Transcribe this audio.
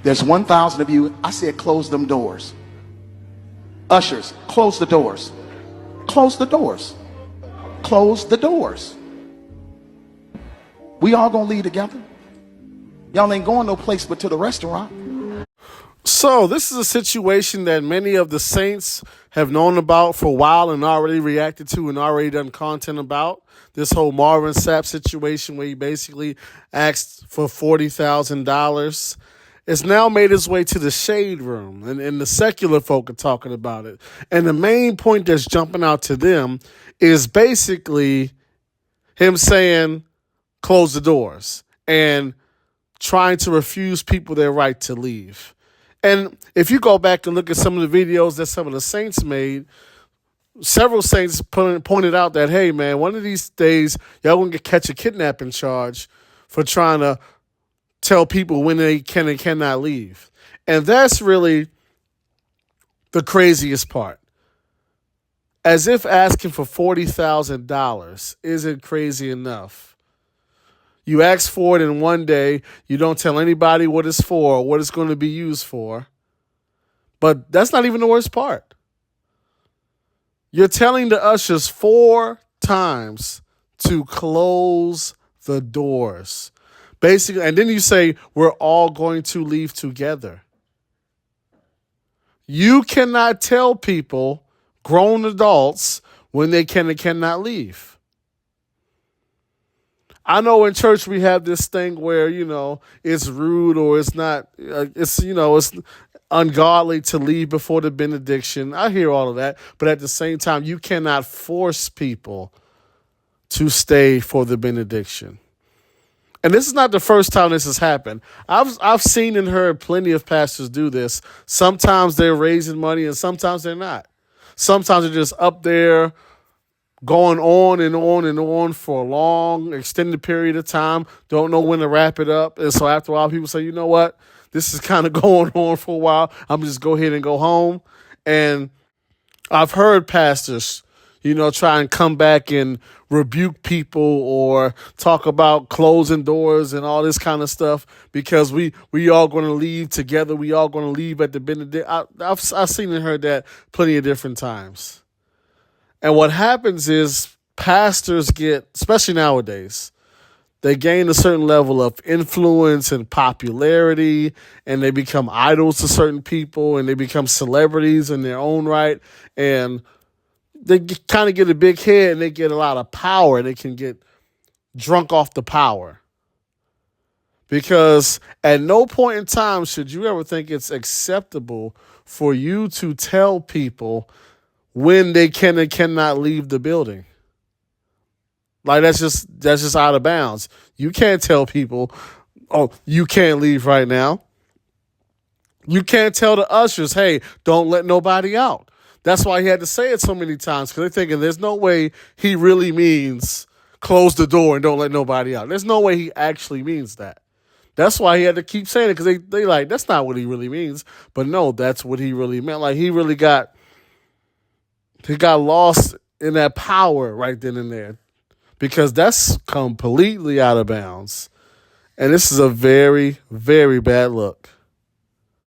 There's 1,000 of you. I said, close them doors. Ushers, close the doors. Close the doors. Close the doors. We all gonna leave together. Y'all ain't going no place but to the restaurant. So this is a situation that many of the saints have known about for a while and already reacted to and already done content about. This whole Marvin Sapp situation where he basically asked for $40,000. It's now made its way to the shade room, and the secular folk are talking about it. And the main point that's jumping out to them is basically him saying, close the doors, and trying to refuse people their right to leave. And if you go back and look at some of the videos that some of the saints made, several saints pointed out that, hey, man, one of these days, y'all going to catch a kidnapping charge for trying to tell people when they can and cannot leave. And that's really the craziest part. As if asking for $40,000 isn't crazy enough. You ask for it in one day. You don't tell anybody what it's for or what it's going to be used for. But that's not even the worst part. You're telling the ushers 4 times to close the doors. Basically, and then you say, we're all going to leave together. You cannot tell people, grown adults, when they can and cannot leave. I know in church we have this thing where, it's rude or it's not, it's ungodly to leave before the benediction. I hear all of that. But at the same time, you cannot force people to stay for the benediction. And this is not the first time this has happened. I've seen and heard plenty of pastors do this. Sometimes they're raising money and sometimes they're not. Sometimes they're just up there going on and on and on for a long, extended period of time. Don't know when to wrap it up. And so after a while, people say, you know what? This is kind of going on for a while. I'm just go ahead and go home. And I've heard pastors, try and come back and rebuke people or talk about closing doors and all this kind of stuff because we all going to leave together. We all going to leave at the benediction. I've seen and heard that plenty of different times. And what happens is pastors get, especially nowadays, they gain a certain level of influence and popularity, and they become idols to certain people, and they become celebrities in their own right. And they kind of get a big head, and they get a lot of power, and they can get drunk off the power. Because at no point in time should you ever think it's acceptable for you to tell people when they can and cannot leave the building. Like that's just out of bounds. You can't tell people, oh, you can't leave right now. You can't tell the ushers, hey, don't let nobody out. That's why he had to say it so many times, because they're thinking there's no way he really means close the door and don't let nobody out. There's no way he actually means that. That's why he had to keep saying it, because they like, that's not what he really means. But no, that's what he really meant. Like he got lost in that power right then and there, because that's completely out of bounds. And this is a very, very bad look.